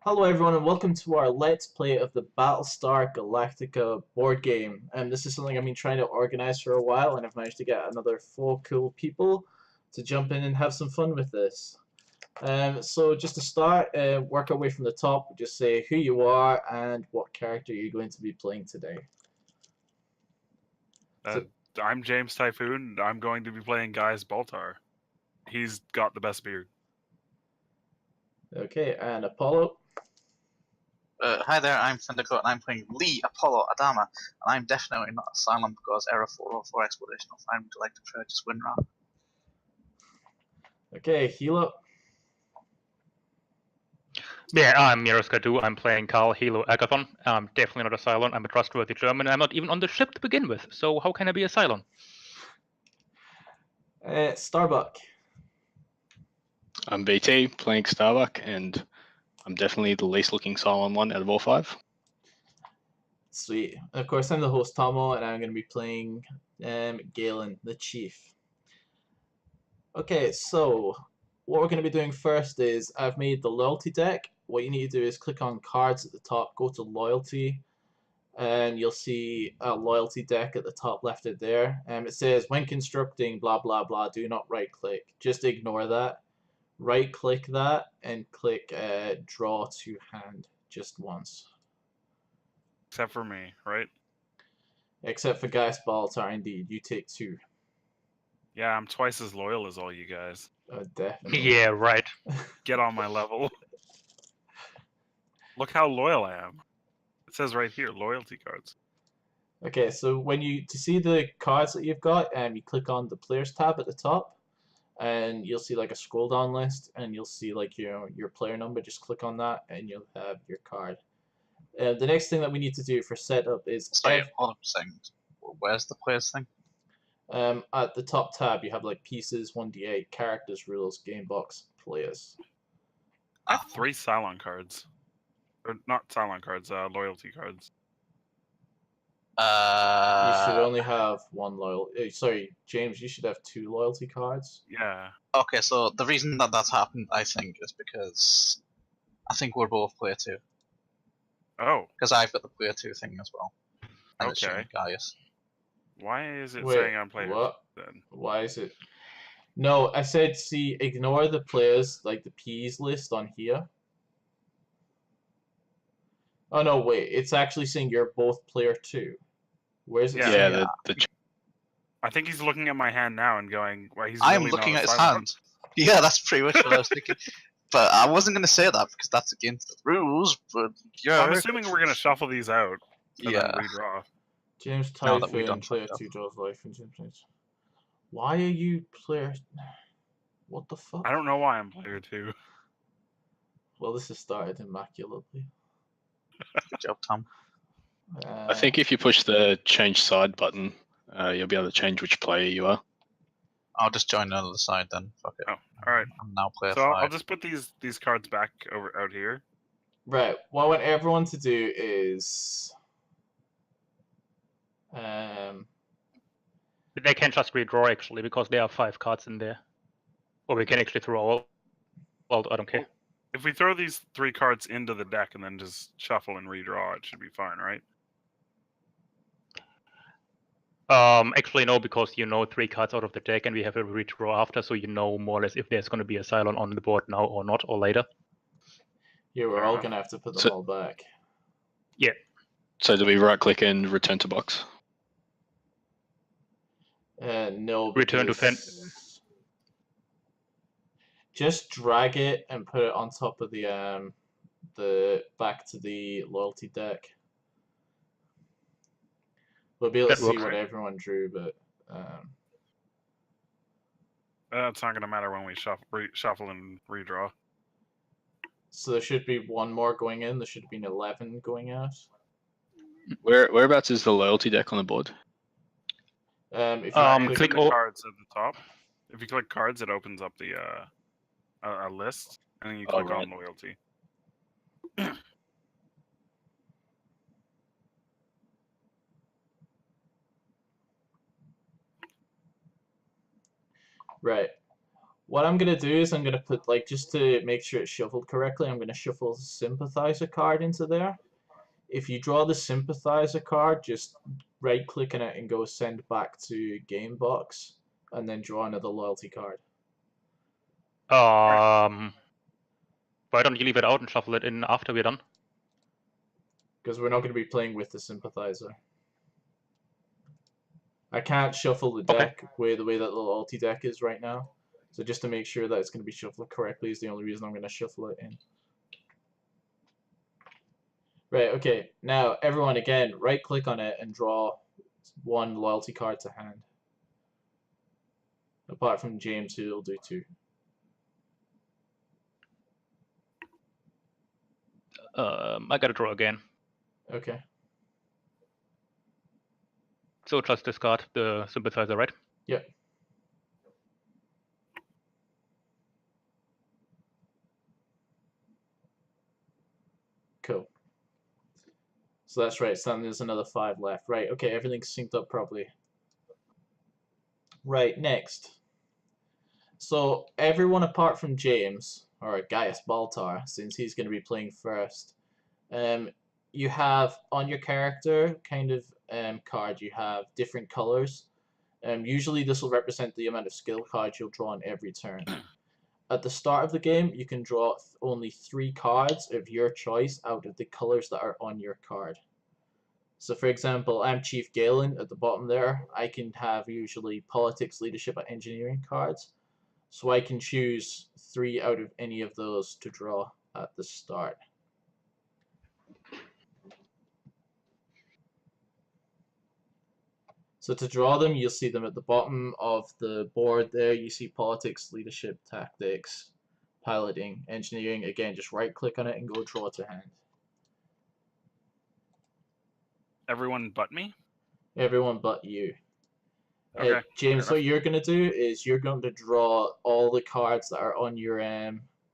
Hello everyone and welcome to our Let's Play of the Battlestar Galactica board game. This is something I've been trying to organize for a while and I've managed to get another 4 cool people to jump in and have some fun with this. So just to start, work our way from the top, just say who you are and what character you're going to be playing today. I'm JamesTyphoon. I'm going to be playing Guy's Baltar. He's got the best beard. Okay, and Apollo. Hi there, I'm Findeco and I'm playing Lee Apollo Adama, and I'm definitely not a Cylon because Error 404 Exploration will find me to like to try just win round. Okay, Hilo. Yeah, I'm Miraskadu. I'm playing Carl Hilo Agathon. I'm definitely not a Cylon. I'm a trustworthy German. I'm not even on the ship to begin with, so how can I be a Cylon? Starbuck. I'm BT, playing Starbuck, and I'm definitely the least looking Cylon one out of all 5. Sweet. Of course, I'm the host, Tommo, and I'm going to be playing Galen, the Chief. Okay, so what we're going to be doing first is I've made the loyalty deck. What you need to do is click on cards at the top, go to loyalty, and you'll see a loyalty deck at the top left of there. It says when constructing blah blah blah, do not right click. Just ignore that. Right click that and click draw to hand just once. Except for me, right? Except for Guy's Baltar, indeed. You take 2. Yeah, I'm twice as loyal as all you guys. Definitely. Yeah, right. Get on my level. Look how loyal I am. It says right here, loyalty cards. Okay, so to see the cards that you've got, you click on the Players tab at the top, and you'll see like a scroll down list, and you'll see like your player number. Just click on that, and you'll have your card. The next thing that we need to do for setup is Sorry, hold up a second. Where's the players thing? at the top tab you have like pieces, 1d8, characters, rules, game box, players. I have 3 Cylon cards. Or not Cylon cards, loyalty cards. You should only have 1 loyalty. Sorry, James, you should have 2 loyalty cards. Yeah. Okay, so the reason that that's happened, I think, is because I think we're both player 2. Oh. Because I've got the player 2 thing as well. And it's Okay. showing Gaius. Why is it Wait, saying I'm player what? then? Why is it? No, I said see, ignore the players, like the P's list on here. Oh no, wait, it's actually saying you're both player 2. Where's it saying? Yeah, I think he's looking at my hand now and going, well, he's I'm really looking not at a his Cylon. hand. Yeah, that's pretty much what I was thinking. But I wasn't going to say that because that's against the rules, but yeah. I'm assuming we're going to shuffle these out and Yeah. then redraw. James Now that we've Typhoon, done player stuff. 2 draws life and James. Why are you player? What the fuck? I don't know why I'm player 2. Well, this has started immaculately. Good job, Tom. I think if you push the change side button, you'll be able to change which player you are. I'll just join the other side then. Fuck it. Oh, alright. I'm now player So 5. I'll just put these cards back out here. Right. What I want everyone to do is, They can just redraw actually because there are 5 cards in there. Or we can actually throw all. Well, I don't care. If we throw these 3 cards into the deck and then just shuffle and redraw, it should be fine, right? Actually no, because you know 3 cards out of the deck and we have a redraw after, so you know more or less if there's going to be a Cylon on the board now or not, or later. yeah, we're Fair all enough. gonna have to put them So- all back. Yeah. So do we right click and return to box? No. Return to because- Just drag it and put it on top of the back to the loyalty deck. We'll be able That to see works. what everyone drew, but It's not going to matter when we shuffle and redraw. so there should be 1 more going in. There should have been 11 going out. Whereabouts is the loyalty deck on the board? If you It's click in the all- cards at the top. If you click cards, it opens up the a list, and then you Oh, click right. on loyalty. Right. What I'm gonna do is I'm gonna put, like, just to make sure it's shuffled correctly, I'm gonna shuffle the sympathizer card into there. If you draw the sympathizer card, just right click on it and go send back to game box, and then draw another loyalty card. Why don't you leave it out and shuffle it in after we're done? Because we're not going to be playing with the sympathizer. I can't shuffle the deck the way that the loyalty deck is right now. So just to make sure that it's going to be shuffled correctly is the only reason I'm going to shuffle it in. Right, okay. Now, everyone, again, right-click on it and draw one loyalty card to hand. Apart from James, who will do 2. I gotta draw again. Okay. So just discard the sympathizer, right? Yep. Cool. So that's right, so then there's another 5 left. Right, okay, everything's synced up properly. Right, next. So everyone apart from James, or Gaius Baltar, since he's going to be playing first, you have on your character kind of card, you have different colors. Usually this will represent the amount of skill cards you'll draw on every turn. At the start of the game, you can draw only 3 cards of your choice out of the colors that are on your card. So for example, I'm Chief Galen at the bottom there. I can have usually politics, leadership, or engineering cards. So I can choose 3 out of any of those to draw at the start. So to draw them, you'll see them at the bottom of the board there. You see politics, leadership, tactics, piloting, engineering. Again, just right click on it and go draw to hand. Everyone but me? Everyone but you. Okay, James, fair what you're going to do is you're going to draw all the cards that are on your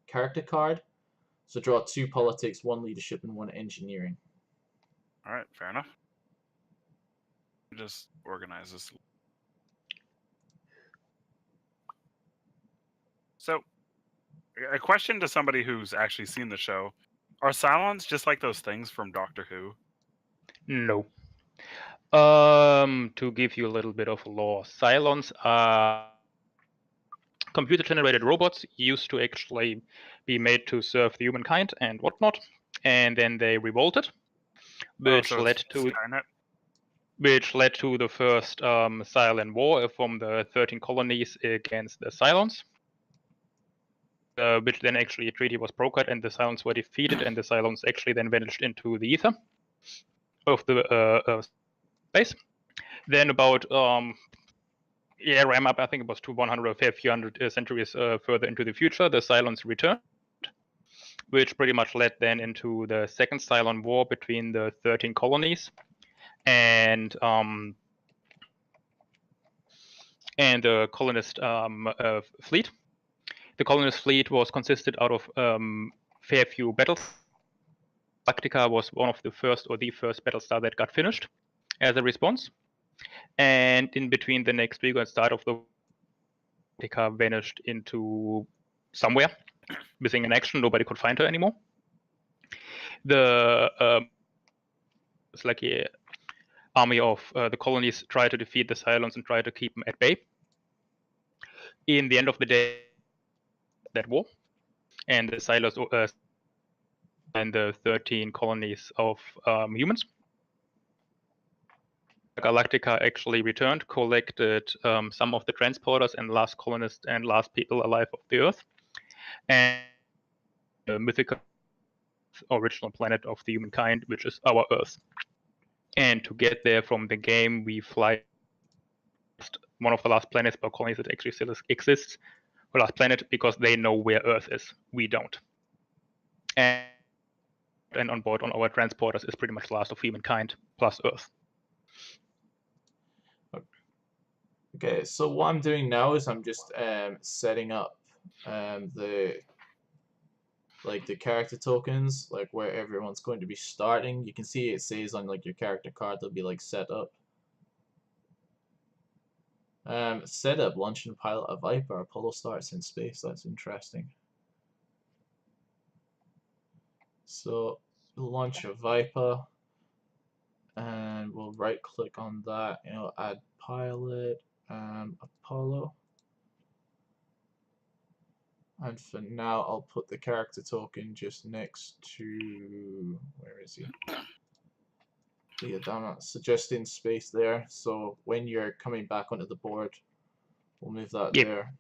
character card. So draw 2 politics, 1 leadership, and 1 engineering. Alright, fair enough. Just organize this. So, a question to somebody who's actually seen the show. Are Cylons just like those things from Doctor Who? No. To give you a little bit of lore, Cylons are computer-generated robots used to actually be made to serve the humankind and whatnot, and then they revolted, which led to Skynet? Which led to the first Cylon War from the 13 colonies against the Cylons. Which then actually a treaty was brokered and the Cylons were defeated, and the Cylons actually then vanished into the ether of the space. Then about ram up, I think it was to 100 or a few hundred centuries further into the future, the Cylons returned, which pretty much led then into the second Cylon War between the 13 colonies and the colonist fleet. The colonist fleet was consisted out of fair few battles. Galactica was one of the first or the first Battlestar that got finished as a response. And in between the next week and start of the Galactica vanished into somewhere, missing in action. Nobody could find her anymore. The it's like a army of the colonies tried to defeat the Cylons and try to keep them at bay. In the end of the day, that war, and the Cylons and the 13 colonies of humans. Galactica actually returned, collected some of the transporters and last colonists and last people alive of the Earth, and the mythical original planet of the humankind, which is our Earth. And to get there from the game, we fly one of the last planets by colonies that actually still exists, the last planet, because they know where Earth is. We don't. And on board on our transporters is pretty much the last of humankind plus Earth. Okay, so what I'm doing now is I'm just setting up the character tokens, like where everyone's going to be starting. You can see it says on like your character card they'll be like set up. Setup, launch and pilot a Viper. Apollo starts in space. That's interesting. So launch a Viper, and we'll right click on that. Add pilot, Apollo. And for now, I'll put the character token just next to, where is he? Yeah, down suggesting space there. So when you're coming back onto the board, we'll move that there.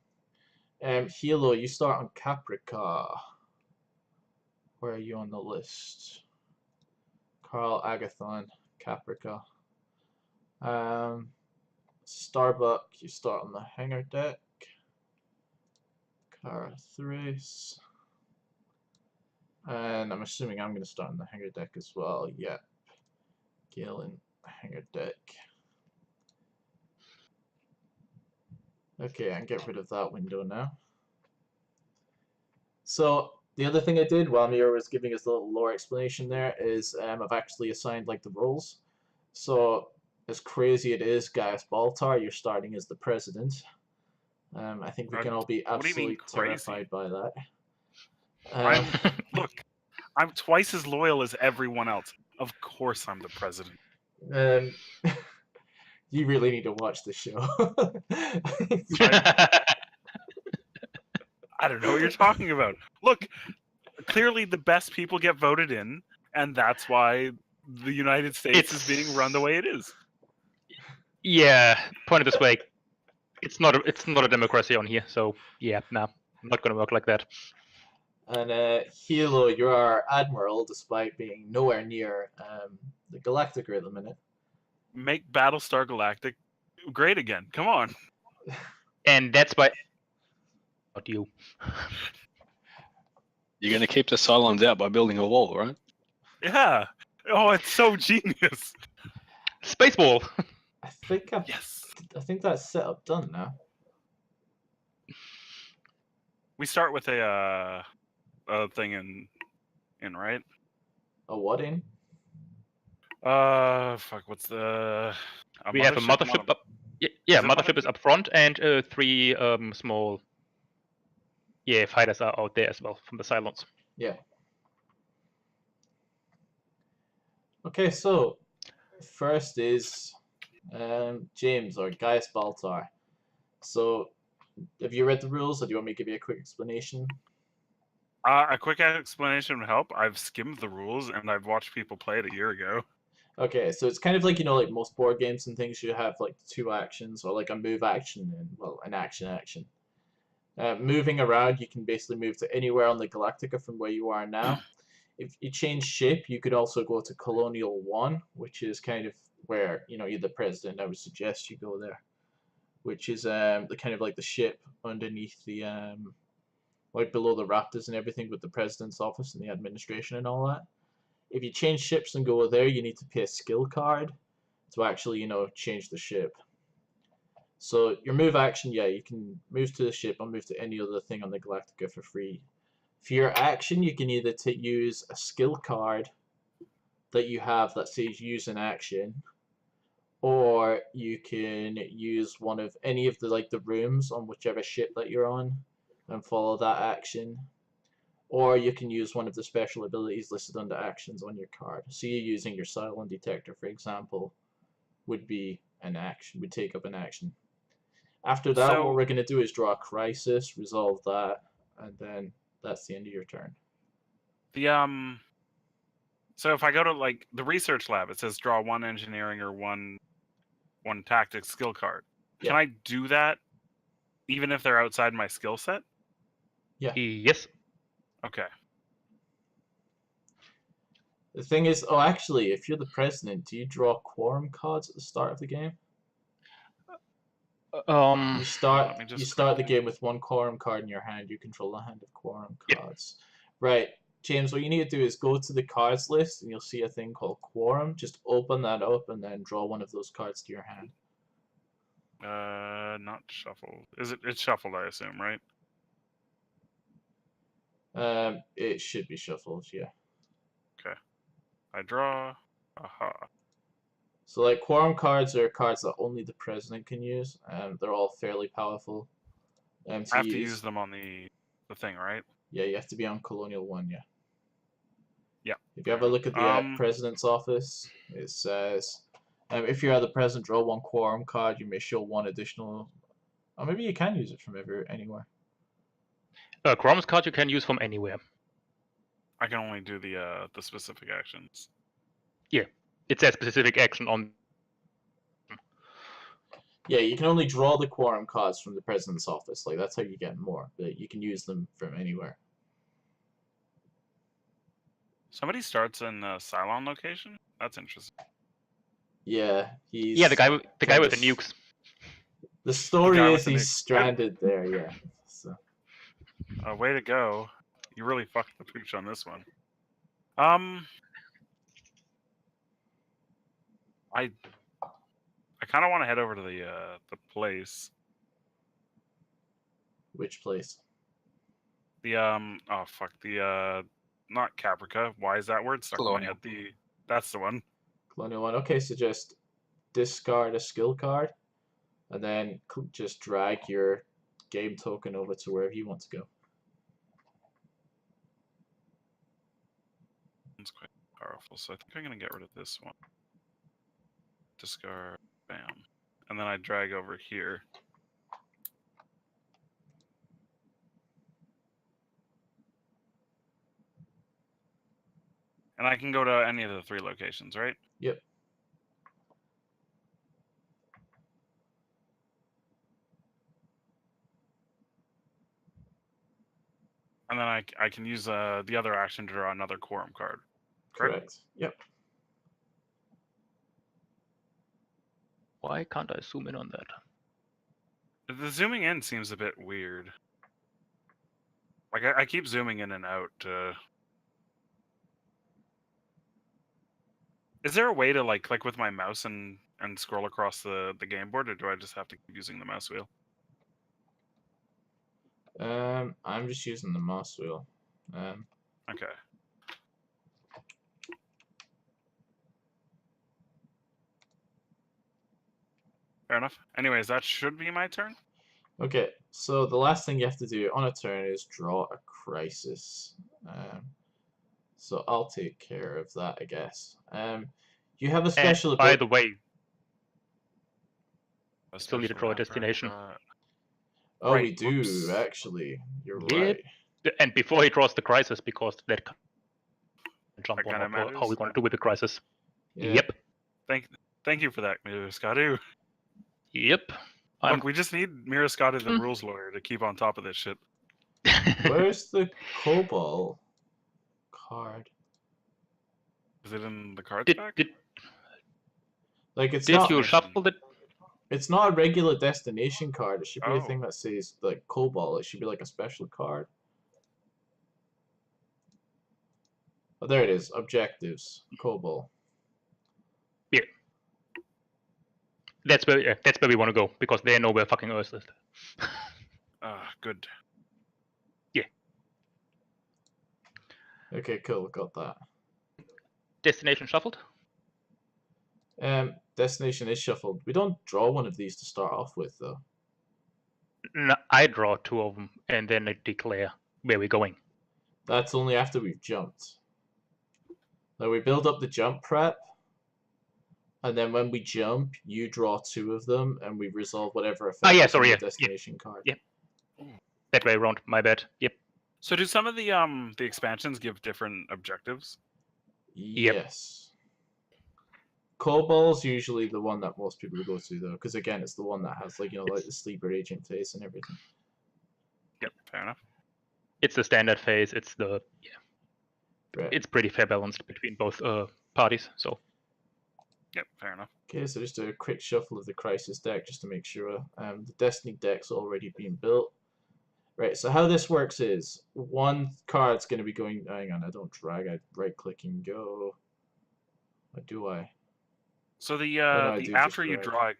Hilo, you start on Caprica. Where are you on the list? Carl, Agathon, Caprica. Starbuck, you start on the hangar deck. Cara Thrace. And I'm assuming I'm going to start on the hangar deck as well. Yep. Galen, hangar deck. Okay, I can get rid of that window now. So the other thing I did while Mira was giving us a little lore explanation there is I've actually assigned like the roles. So as crazy it is, Gaius Baltar, you're starting as the president. I think we can all be absolutely terrified by that. Look, I'm twice as loyal as everyone else. Of course I'm the president. You really need to watch the show. I don't know what you're talking about. Look, clearly the best people get voted in, and that's why the United States is being run the way it is. Yeah, point it this way. It's not a democracy on here, so yeah, no, not gonna work like that. And Hilo, you're our admiral, despite being nowhere near the Galactica at the minute. Make Battlestar Galactica great again. Come on. And that's why. Not you. You're gonna keep the Cylons out by building a wall, right? Yeah. Oh, it's so genius. Space wall. I think that's set up done now. We start with a thing in right? A what in? Fuck. What's the? We have a mothership up. Yeah, mothership is up front, and 3 small. Yeah, fighters are out there as well from the Cylons. Yeah. Okay, so first is James or Gaius Baltar. So, have you read the rules, or do you want me to give you a quick explanation? A quick explanation would help. I've skimmed the rules and I've watched people play it a year ago. Okay, so it's kind of like, like most board games and things, you have like 2 actions, or like a move action and, well, an action. Moving around, you can basically move to anywhere on the Galactica from where you are now. If you change ship, you could also go to Colonial 1, which is kind of where, you're the president. I would suggest you go there. Which is the kind of like the ship underneath the, like below the Raptors and everything, with the president's office and the administration and all that. If you change ships and go there, you need to pay a skill card to actually, change the ship. So your move action, yeah, you can move to the ship or move to any other thing on the Galactica for free. For your action, you can either use a skill card that you have that says use an action, or you can use one of any of the rooms on whichever ship that you're on and follow that action. Or you can use one of the special abilities listed under actions on your card. So you using your Cylon detector, for example, would be an action, would take up an action. After that, what we're going to do is draw a crisis, resolve that, and then that's the end of your turn. So if I go to the research lab, it says draw 1 engineering or one tactics skill card. Can I do that even if they're outside my skill set? Yeah. Yes. Okay. The thing is, actually, if you're the president, do you draw quorum cards at the start of the game? You start the game with 1 quorum card in your hand. You control a hand of quorum cards. Right. James, what you need to do is go to the cards list and you'll see a thing called quorum. Just open that up and then draw one of those cards to your hand. Not shuffled. It's shuffled, I assume, right? It should be shuffled, yeah. Okay. I draw. Aha. So like quorum cards are cards that only the president can use, and they're all fairly powerful. I have to use them on the thing, right? Yeah, you have to be on Colonial 1, yeah. Yeah. If you have a look at the president's office, it says, if you're the president, draw 1 quorum card. You may show 1 additional. Or maybe you can use it from anywhere. Quorum's card you can use from anywhere. I can only do the specific actions. Yeah, it says specific action on. Yeah, you can only draw the quorum cards from the president's office. Like that's how you get more, but you can use them from anywhere. Somebody starts in the Cylon location. That's interesting. Yeah, he's. Yeah, the guy with the nukes. The story is he's stranded there. Yeah. So. Way to go! You really fucked the pooch on this one. I kind of want to head over to the place. Which place? The oh fuck, the not Caprica. Why is that word stuck in my head? That's the one. Colonial 1. Okay, so just discard a skill card, and then just drag your game token over to wherever you want to go. It's quite powerful, so I think I'm gonna get rid of this one. Discard, bam, and then I drag over here. And I can go to any of the 3 locations, right? Yep. And then I can use the other action to draw another quorum card. Correct. Yep. Why can't I zoom in on that? The zooming in seems a bit weird. Like I keep zooming in and out. Is there a way to like with my mouse and scroll across the game board, or do I just have to keep using the mouse wheel? I'm just using the mouse wheel. Okay. Fair enough. Anyways, that should be my turn. Okay, so the last thing you have to do on a turn is draw a crisis. So I'll take care of that, I guess. You have a special. By the way, I still need to draw a destination. Oh, right, we do, actually. You're right. And before he draws the crisis, because that can jump on how we want to do with the crisis. Yeah. Yep. Thank you for that, Miraskadu. Yep. Look, we just need Miraskadu, the rules lawyer, to keep on top of this shit. Where's the Cobalt card? Is it in the cards pack? Like it's did not. You shuffle it? It's not a regular destination card. It should be a thing that says like Cobalt. It should be like a special card. Oh, there it is. Objectives. Cobalt. Yeah. That's where we want to go, because they know where fucking Earth is. Good. Yeah. Okay, cool. Got that. Destination shuffled? Destination is shuffled. We don't draw one of these to start off with, though. No, I draw 2 of them, and then I declare where we're going. That's only after we've jumped. Like, we build up the jump prep, and then when we jump, you draw 2 of them, and we resolve whatever effect on the destination card. Yep. That way around, my bad. Yep. So do some of the expansions give different objectives? Yes. Cobalt's usually the one that most people go to, though, because again, it's the one that has like the sleeper agent face and everything. Yep, fair enough. It's the standard phase. It's the Right. It's pretty fair balanced between both parties. So. Yep, fair enough. Okay, so just a quick shuffle of the Crisis deck just to make sure. The Destiny deck's already been built. Right, so how this works is one card's going to be going. Hang on, I don't drag. I right click and go. Or do I? So the after you draw a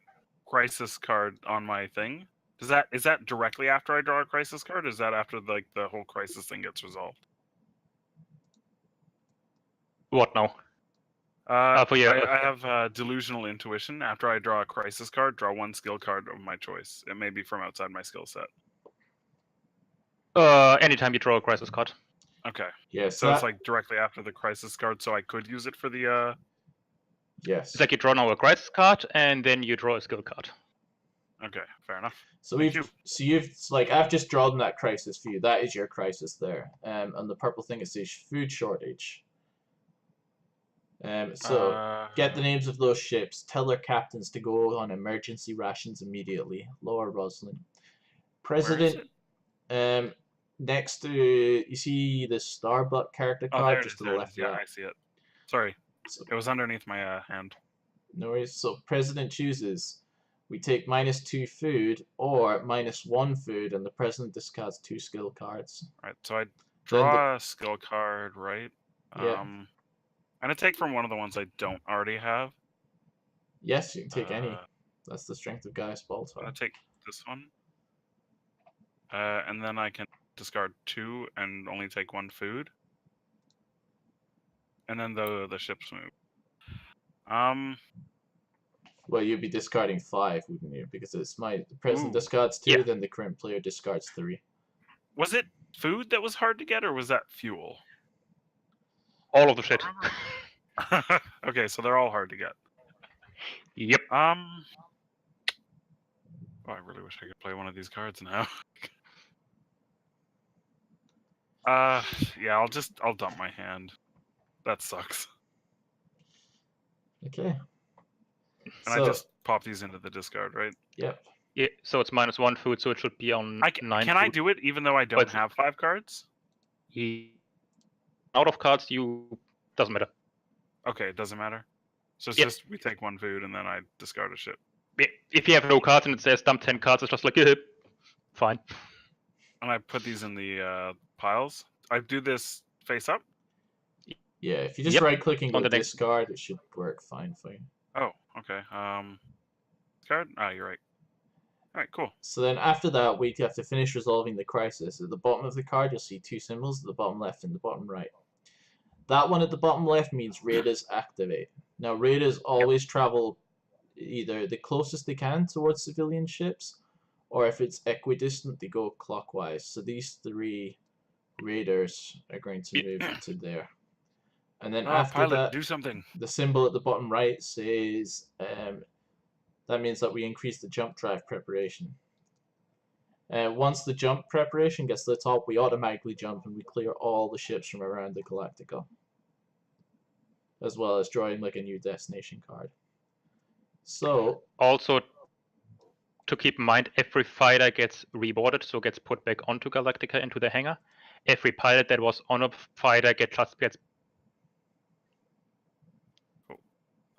crisis card on my thing, is that directly after I draw a crisis card? Or is that after like the whole crisis thing gets resolved? What now? I your- have delusional intuition. After I draw a crisis card, draw one skill card of my choice. It may be from outside my skill set. Anytime you draw a crisis card. Okay. Yes. So it's like directly after the crisis card, so I could use it for the. Yes. It's like you draw now a crisis card, and then you draw a skill card. Okay, fair enough. So Thank you. you've like I've just drawn that crisis for you. That is your crisis there. And the purple thing is food shortage. So get the names of those ships. Tell their captains to go on emergency rations immediately. Lower Roslyn. President. Next to you see the Starbuck character card just to the left of that. I see it. Sorry, So, it was underneath my hand. no worries. So president chooses. We take -2 food or -1 food, and the president discards 2 skill cards. Right. So I draw a skill card, right? Yeah. I'm gonna take from one of the ones I don't already have. Yes, you can take any. That's the strength of Gaius I'm Baltar. gonna take this one. And then I can discard 2 and only take 1 food. And then the ships move. Well, you'd be discarding 5, wouldn't you? Because the president discards 2, Yeah. then the current player discards 3. Was it food that was hard to get, or was that fuel? All of the shit. Okay, so they're all hard to get. Yep. Oh, I really wish I could play one of these cards now. Yeah, I'll dump my hand. That sucks. Okay. And I just pop these into the discard, right? Yep. Yeah, so it's -1 food, so it should be on 9 Can I food. do it even though I don't have 5 cards? Out of cards, doesn't matter. Okay, it doesn't matter. So it's Yep. just we take 1 food and then I discard a ship. If you have no cards and it says dump 10 cards, it's just like, fine. And I put these in the piles. I do this face up? Yeah, if you just right-click and go On the next- discard, it should work fine for you. Oh, okay. Discard? Ah, you're right. Alright, cool. So then after that, we have to finish resolving the crisis. At the bottom of the card, you'll see 2 symbols, at the bottom left and the bottom right. That one at the bottom left means raiders activate. Now, raiders always travel either the closest they can towards civilian ships, or if it's equidistant, they go clockwise. So these 3 raiders are going to move into there. And then after pilot, that, do something. the symbol at the bottom right says that means that we increase the jump drive preparation. Once the jump preparation gets to the top, we automatically jump and we clear all the ships from around the Galactica, as well as drawing like a new destination card. So also, to keep in mind, every fighter gets rewarded, so gets put back onto Galactica into the hangar. Every pilot that was on a fighter gets.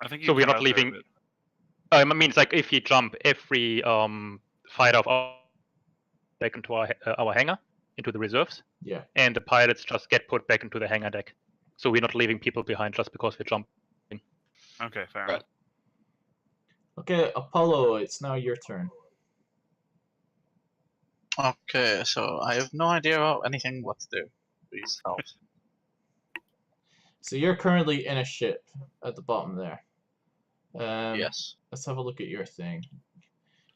I think So we're not leaving. It means like if you jump, every fighter of ours back into our hangar, into the reserves. yeah. And the pilots just get put back into the hangar deck. So we're not leaving people behind just because we jump. Okay, fair Right. enough. Okay, Apollo, it's now your turn. Okay, so I have no idea about anything what to do. Please help. So you're currently in a ship at the bottom there. Yes. Let's have a look at your thing.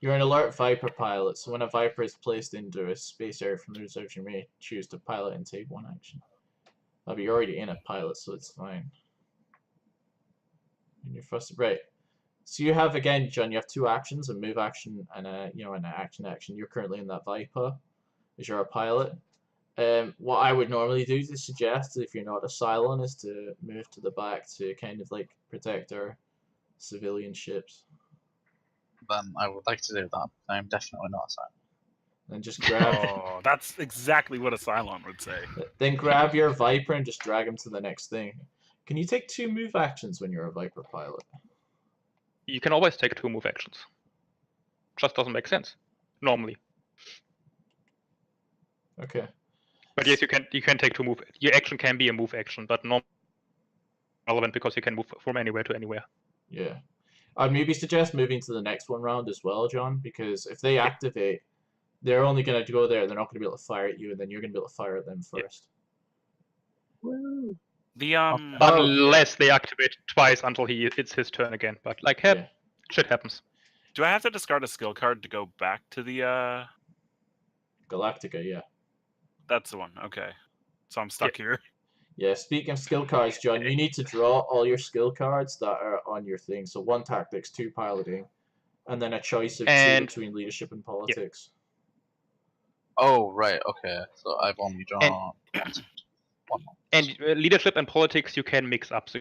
You're an alert Viper pilot, so when a Viper is placed into a space area from the reserve, you may choose to pilot and take 1 action. But you're already in a pilot, so it's fine. And you're first, right? So you have again, John. You have 2 actions: a move action and an action. You're currently in that Viper, as you're a pilot. What I would normally do to suggest, if you're not a Cylon, is to move to the back to kind of like protect our civilian ships. Then I would like to do that. I'm definitely not a Cylon. And just grab. Oh, that's exactly what a Cylon would say. Then grab your Viper and just drag him to the next thing. Can you take 2 move actions when you're a Viper pilot? You can always take 2 move actions. Just doesn't make sense normally. Okay. But yes, you can take 2 move. Your action can be a move action, but not relevant because you can move from anywhere to anywhere. Yeah. I'd maybe suggest moving to the next one round as well, John, because if they activate, they're only going to go there. They're not going to be able to fire at you, and then you're going to be able to fire at them first. Woo! The Unless they activate twice until it's his turn again. But like, shit happens. Do I have to discard a skill card to go back to the Galactica, yeah. That's the one. Okay. So I'm stuck here. Yeah, speaking of skill cards, John, you need to draw all your skill cards that are on your thing. So 1 tactics, 2 piloting, and then a choice of 2 between leadership and politics. Oh, right, okay. So I've only drawn one. And leadership and politics you can mix up. So,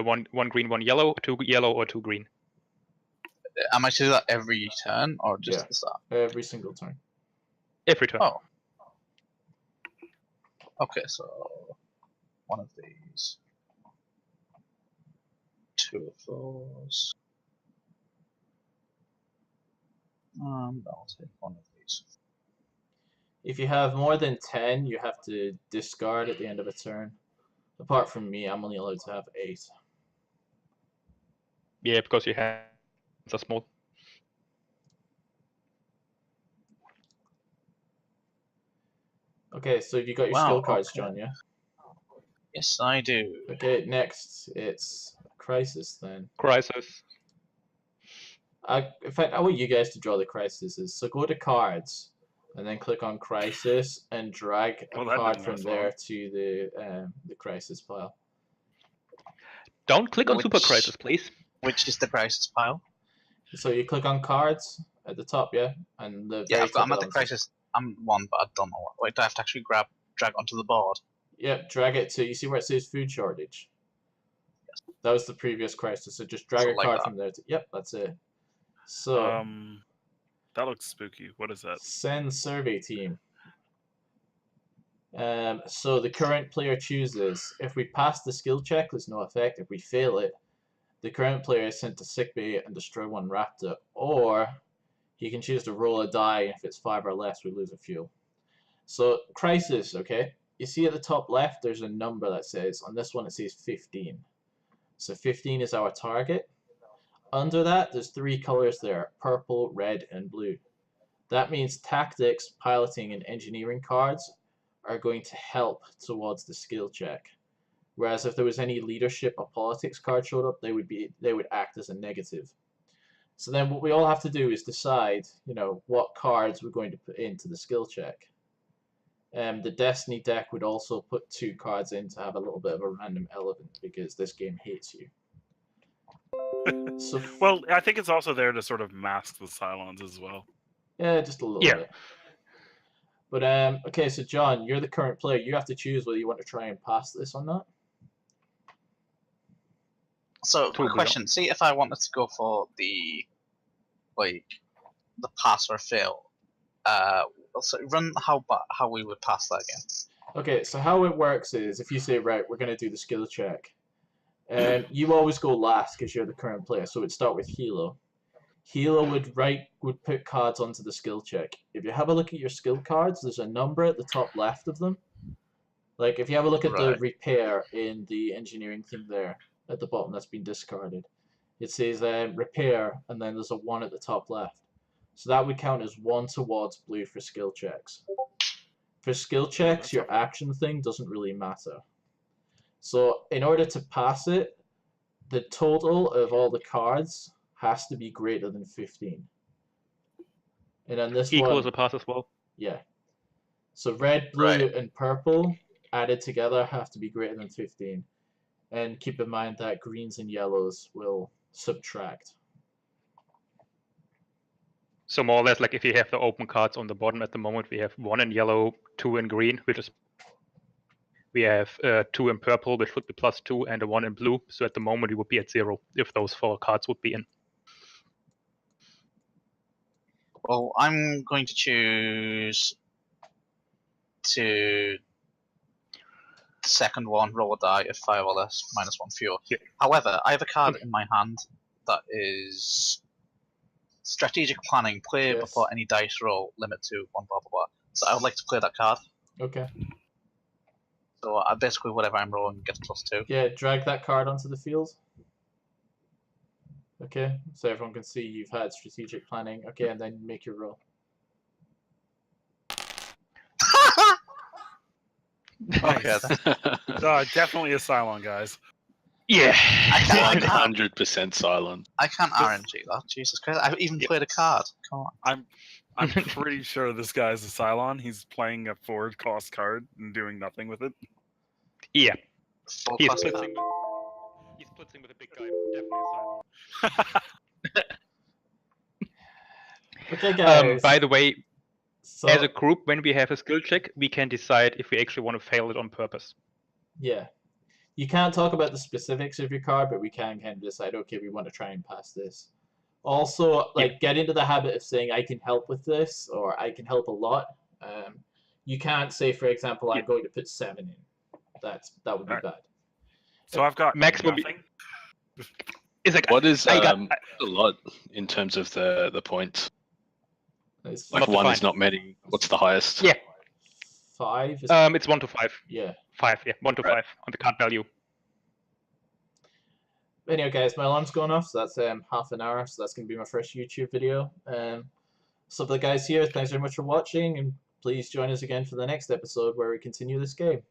one green, 1 yellow, 2 yellow, or 2 green. Am I to do that every turn or just at the start? Every single turn. Every turn. Oh. Okay, so one of these. 2 of those. And I'll take one of these. If you have more than 10, you have to discard at the end of a turn. Apart from me, I'm only allowed to have 8. Yeah, because your hands are small. Okay, so you got your skill cards, John, yeah? Yes, I do. Okay, next, it's Crisis then. Crisis. In fact, I want you guys to draw the crises. So go to cards, and then click on Crisis, and drag a card from there to the Crisis pile. Don't click on Super Crisis, please. Which is the Crisis pile? So you click on cards at the top, yeah? And the I'm at the Crisis. I'm one, but I don't know what. Wait, do I have to actually drag onto the board? Yep, drag it to, you see where it says food shortage? Yes. That was the previous crisis, so just drag a card from there. Yep, that's it. So, that looks spooky. What is that? Send survey team. So the current player chooses. If we pass the skill check, there's no effect. If we fail it, the current player is sent to sickbay and destroy 1 raptor. Or he can choose to roll a die, and if it's 5 or less, we lose a fuel. So, crisis, okay? You see at the top left, there's a number that says, on this one it says 15. So 15 is our target. Under that, there's 3 colors there, purple, red, and blue. That means tactics, piloting, and engineering cards are going to help towards the skill check. Whereas if there was any leadership or politics card showed up, they would act as a negative. So then what we all have to do is decide, what cards we're going to put into the skill check. The Destiny deck would also put 2 cards in to have a little bit of a random element because this game hates you. So, well, I think it's also there to sort of mask the Cylons as well. Yeah, just a little bit. But okay, so John, you're the current player. You have to choose whether you want to try and pass this or not. So, quick question. See if I wanted to go for the pass or fail. So run how we would pass that again. Okay, so how it works is if you say, right, we're going to do the skill check, and you always go last because you're the current player, so it'd start with Hilo. Hilo would put cards onto the skill check. If you have a look at your skill cards, there's a number at the top left of them. Like if you have a look at the repair in the engineering thing there at the bottom that's been discarded, it says repair, and then there's a 1 at the top left. So that would count as 1 towards blue for skill checks. For skill checks, your action thing doesn't really matter. So in order to pass it, the total of all the cards has to be greater than 15. And on this equal one, as a pass as well. Yeah. So red, blue, and purple added together have to be greater than 15. And keep in mind that greens and yellows will subtract. So more or less, like if you have the open cards on the bottom at the moment, we have 1 in yellow, 2 in green, which is we have 2 in purple, which would be +2, and a 1 in blue. So at the moment, we would be at 0 if those 4 cards would be in. Well, I'm going to choose to second one, roll a die at 5 or less, -1 fuel. Yeah. However, I have a card in my hand that is strategic planning. Play before any dice roll, limit to 1 blah blah blah. So I would like to play that card. Okay. So basically whatever I'm rolling gets +2. Yeah, drag that card onto the field. Okay, so everyone can see you've had strategic planning. Okay, and then make your roll. Nice. Definitely a Cylon, guys. Yeah. I can't, 100% silent. I can't RNG that. Jesus Christ! I've even played a card. Come on. I'm pretty sure this guy's a Cylon. He's playing a forward cost card and doing nothing with it. Yeah. Full He's cost splitting with a big guy. Definitely a Cylon. Okay, guys. By the way, so, as a group, when we have a skill check, we can decide if we actually want to fail it on purpose. yeah. You can't talk about the specifics of your card, but we can kind of decide, okay, we want to try and pass this. Also, like, get into the habit of saying, I can help with this, or I can help a lot. You can't say, for example, I'm going to put 7 in. That would be bad. So I've got Maximum. nothing. It's like, What is I got a lot in terms of the points? It's Like Not 1 is defined. not many. What's the highest? Yeah. 5. It's 1 to 5. Yeah. 5, yeah, 1 to 5 on the card value. Anyway, guys, my alarm's going off, so that's half an hour, so that's going to be my first YouTube video. So for the guys here, thanks very much for watching, and please join us again for the next episode where we continue this game.